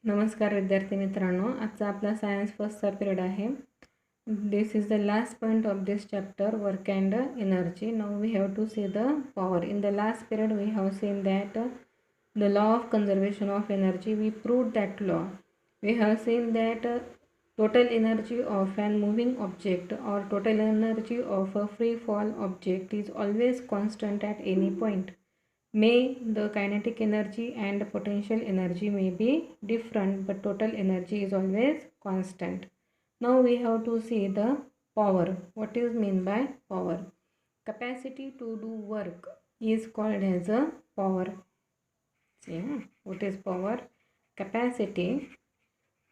नमस्कार विद्यार्थी मित्रांनो, आजचा आपला सायन्स फर्स्टचा पिरियड आहे. This is the last point of this chapter, work and energy. Now we have to see the power. In the last period we have seen that the law of conservation of energy, we proved that law. We have seen that total energy of an moving object or total energy of a free fall object is always constant at any point. May the kinetic energy and potential energy may be different, but total energy is always constant. Now we have to see the power. What is mean by power? Capacity to do work is called as a power. What is power? Capacity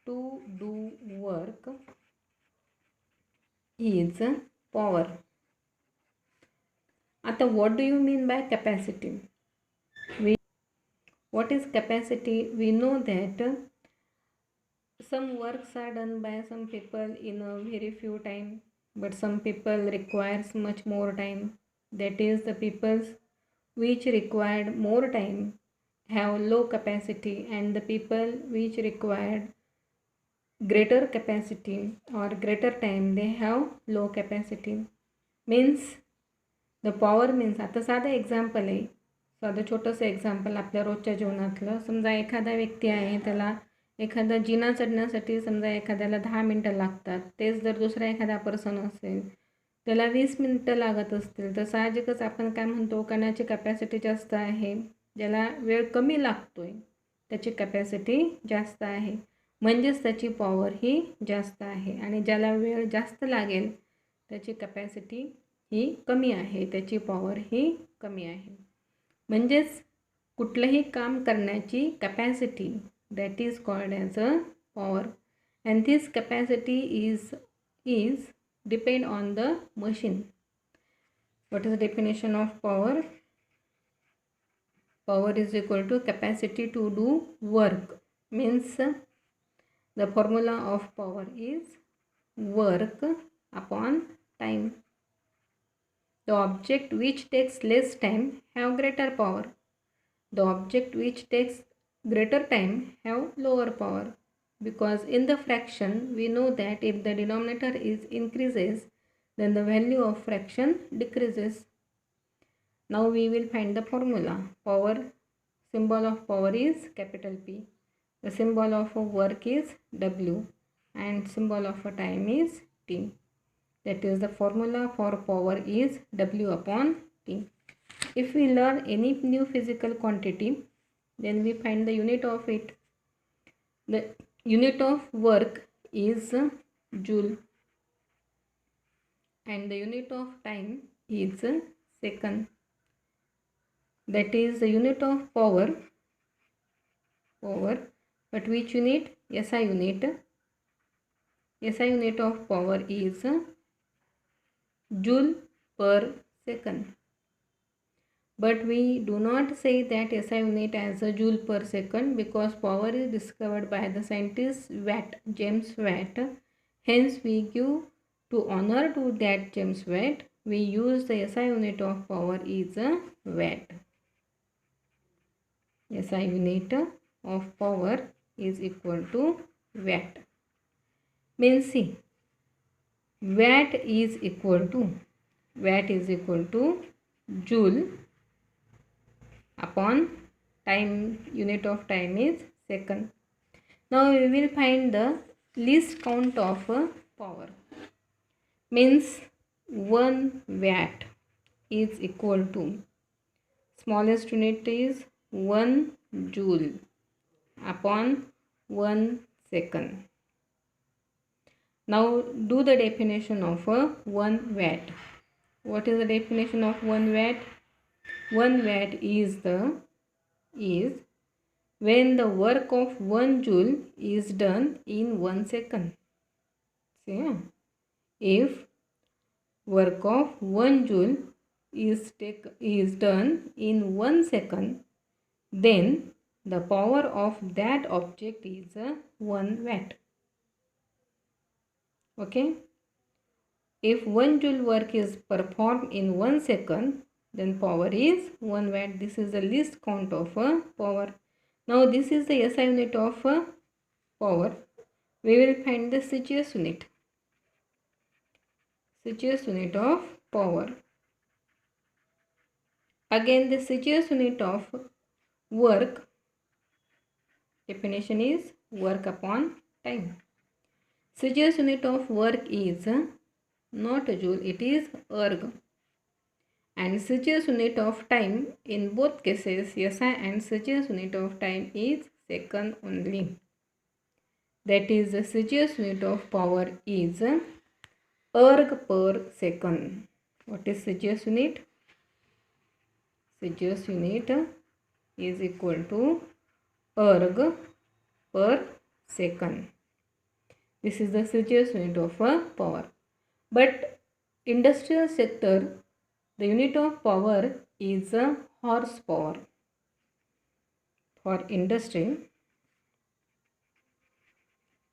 to do work is power. आता what do you mean by capacity? What is capacity? We know that some works are done by some people in a very few time, but some people requires much more time. That is, the peoples which required more time have low capacity, and the people which required greater capacity or greater time they have low capacity. Means the power means, आता साधं example आहे, साधं छोटंसं example आपल्या रोजच्या जीवनातलं. समजा एखादा व्यक्ती आहे, त्याला एखादा जिना चढण्यासाठी समजा एखाद्याला 10 मिनटं लागतात, तेच जर दुसरा एखादा पर्सन असेल त्याला 20 मिनटं लागत असतील, तर साहजिकच आपण काय म्हणतो, कोणाची कॅपॅसिटी जास्त आहे, ज्याला वेळ कमी लागतोय त्याची कॅपॅसिटी जास्त आहे, म्हणजेच त्याची पॉवर ही जास्त आहे. आणि ज्याला वेळ जास्त लागेल त्याची कॅपॅसिटी ही कमी आहे, त्याची पॉवर ही कमी आहे. म्हणजेच कुठलंही काम करण्याची capacity, that is called as a power. And this capacity is depend on the machine. What is the definition of power? Power is equal to capacity to do work. Means the formula of power is work upon time. The object which takes less time have greater power. The object which takes greater time have lower power. Because in the fraction we know that if the denominator is increases, then the value of fraction decreases. Now we will find the formula. Power, symbol of power is capital P. The symbol of work is W, and symbol of time is T. That is, the formula for power is W upon T. If we learn any new physical quantity, then we find the unit of it. The unit of work is joule, and the unit of time is second. That is the unit of power, but which unit? SI unit. SI unit of power is joule per second. But we do not say that SI unit as a joule per second, because power is discovered by the scientist Watt, James Watt. Hence we give to honor to that James Watt, we use the SI unit of power is Watt. SI unit of power is equal to Watt. Means see, Watt is equal to joule upon time. Unit of time is second. Now we will find the least count of power. Means 1 watt is equal to, smallest unit is 1 joule upon 1 second. Now do the definition of 1 watt. What is the definition of 1 watt? 1 watt is when the work of 1 joule is done in 1 second. See, if work of 1 joule is done in 1 second, then the power of that object is 1 watt. Okay, if 1 joule work is performed in 1 second, then power is 1 watt. This is the least count of power. Now this is the SI unit of power, we will find the CGS unit. CGS unit of power. Again, the CGS unit of work, definition is work upon time. CGS unit of work is not joule, it is erg. And CGS unit of time in both cases, SI and CGS unit of time is second only. That is, the CGS unit of power is erg per second. What is CGS unit? CGS unit is equal to erg per second. This is the CGS unit of power. But industrial sector, the unit of power is horsepower. For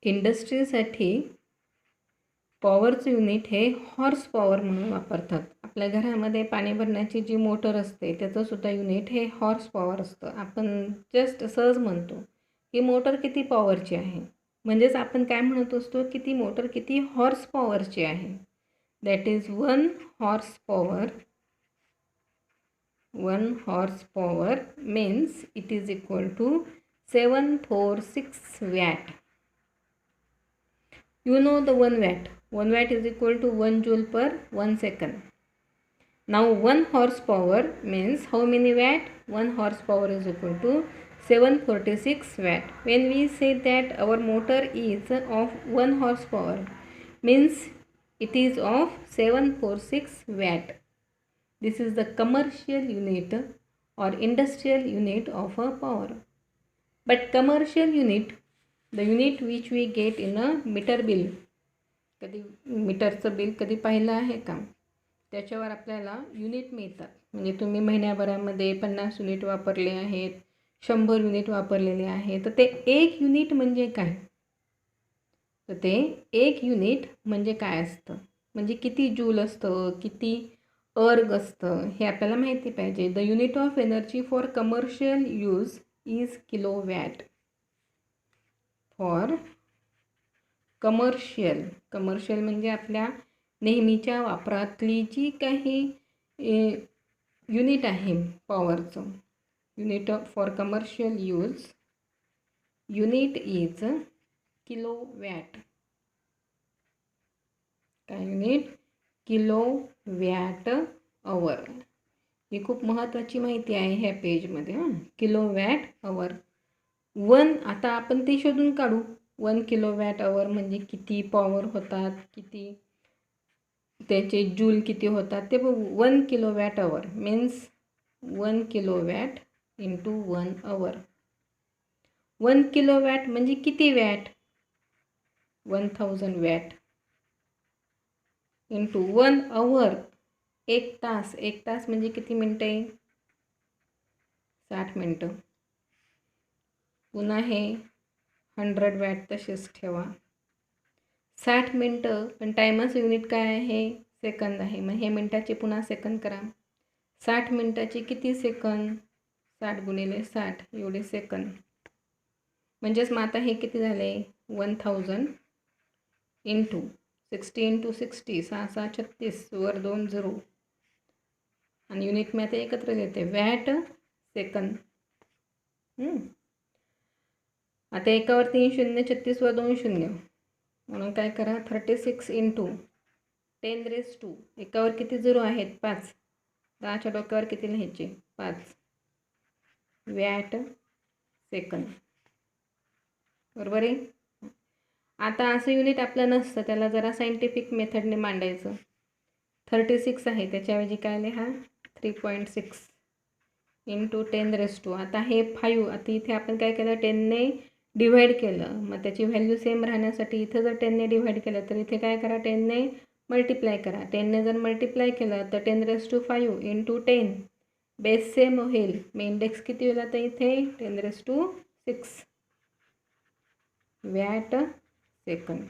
इंडस्ट्रीसाठी पॉवरचं unit हे horsepower म्हणून वापरतात. आपल्या घरामध्ये पाणी भरण्याची जी मोटर असते त्याचंसुद्धा युनिट हे हॉर्स पॉवर असतं. आपण जस्ट सहज म्हणतो की मोटर किती पॉवरची आहे, म्हणजेच आपण काय म्हणत असतो की ती मोटर किती हॉर्स पॉवरची आहे. That is 1 horse power means it is equal to 746 watt. You know the 1 watt. 1 watt is equal to 1 joule per 1 second. Now 1 horsepower means how many watt? 1 horsepower is equal to 746 watt. When we say that our motor is of 1 horsepower means it is of 746 watt. This is the commercial unit or industrial unit of a power. But commercial unit, the unit which we get in a meter bill, कधी मीटरचं bill कधी पाहिलं आहे का? त्याच्यावर आपल्याला unit मिळतात. म्हणजे तुम्ही महिन्याभरामध्ये 50 युनिट वापरले आहेत, 100 युनिट वापरलेले आहेत, तर ते 1 युनिट म्हणजे काय? तर ते 1 युनिट म्हणजे काय असतं, म्हणजे किती जूल असतं, किती अर्ग असतं हे आपल्याला माहिती पाहिजे. The unit of energy for commercial use is kilowatt. For commercial म्हणजे आपल्या नेहमीच्या वापरातली जी काही युनिट आहे पॉवरचं, unit for commercial use, unit is kilowatt. काय युनिट? Kilowatt hour. ही खूप महत्त्वाची माहिती आहे ह्या पेजमध्ये. Kilowatt our. आता आपण ते शोधून काढू. 1 किलोवॅट अवर म्हणजे किती पॉवर होतात, किती त्याचे जूल किती होतात ते बघू. 1 kilowatt our means 1 kilowatt into 1 our. 1 kilowatt म्हणजे किती वॅट? 1000 watt into 1 our. 1 तास. 1 तास म्हणजे किती मिनटे? 60 मिनटं. पुन्हा हे 100 वॅट तसेच ठेवा. 60 मिनटं, पण टायमाचं युनिट काय आहे? सेकंद आहे. मग हे मिनटाचे पुन्हा सेकंद करा. 60 मिनटाचे किती सेकंद? 60 गुणिले 60 एवढे सेकंद. म्हणजेच मग आता हे किती झाले? 1000 इंटू 60 इंटू 60 6 6 36 वर 2 0 आणि युनिट मी आता एकत्र लिहिते. Watt second. आता एकावर 3 शून्य, 36 वर 2 शून्य, म्हणून काय करा? 36 इंटू 10⁻². एकावर किती 0 आहेत? 5. 10च्या डोक्यावर किती लिहायचे? 5 वॅट सेकंद. बरोबर आहे. आता असं युनिट आपलं नसतं, त्याला जरा सायंटिफिक मेथडने मांडायचं. 36 आहे, त्याच्याऐवजी काय लिहा? 3.6 इंटू 10⁻². आता हे 5. आता इथे आपण काय केलं? 10ने डिव्हाइड केलं. मग त्याची व्हॅल्यू सेम राहण्यासाठी इथं जर 10ने डिव्हाइड केलं तर इथे काय करा? 10ने मल्टिप्लाय करा. 10ने जर मल्टिप्लाय केलं तर 10⁻5 इंटू 10 बेस सेम होईल. मग इंडेक्स किती होईल आता इथे? 10⁻6 वॅट सेकंद.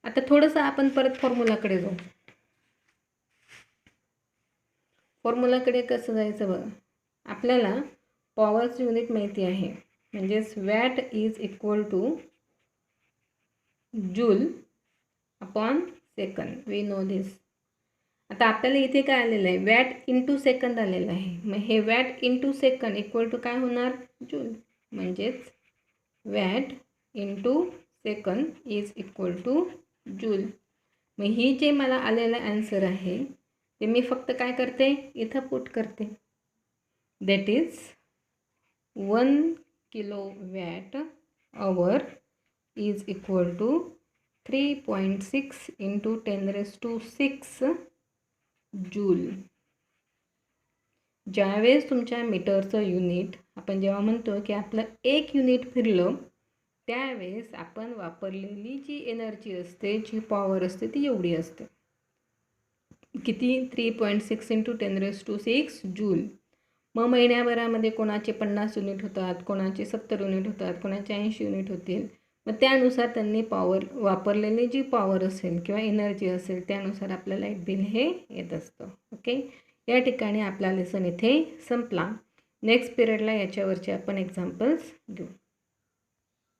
आता थोडंसं आपण परत फॉर्म्युलाकडे जाऊ. फॉर्म्युलाकडे कसं जायचं बघा. आपल्याला पॉवरचं युनिट माहिती आहे. म्हणजेच watt is equal to joule upon second. We know this. आता आपल्याला इथे काय आलेलं आहे, वॅट इंटू सेकंद आलेलं आहे. मग हे watt into second equal to काय होणार, जूल. म्हणजेच watt into second is equal to joule. मग ही जे मला आलेलं ॲन्सर आहे ते मी फक्त काय करते, इथं पुट करते. That is 1 kilowatt hour is equal to 3.6 into 10⁶ joule. ज्यावेळेस तुमच्या मीटरचं युनिट आपण जेव्हा म्हणतो की आपलं 1 युनिट फिरलं, त्यावेळेस आपण वापरलेली जी एनर्जी असते, जी पॉवर असते, ती एवढी असते. किती, 3.6 इंटू 10⁶ जूल. मग महिन्याभरामध्ये कोणाचे 50 युनिट होतात, कोणाचे 70 युनिट होतात, कोणाचे 80 युनिट होतील. मग त्यानुसार त्यांनी पॉवर वापरलेली जी पॉवर असेल किंवा एनर्जी असेल त्यानुसार आपलं लाईट बिल हे येत असतं. ओके. या ठिकाणी आपला लेसन इथे संपला. नेक्स्ट पिरियडला याच्यावरचे आपण एक्झाम्पल्स घेऊ.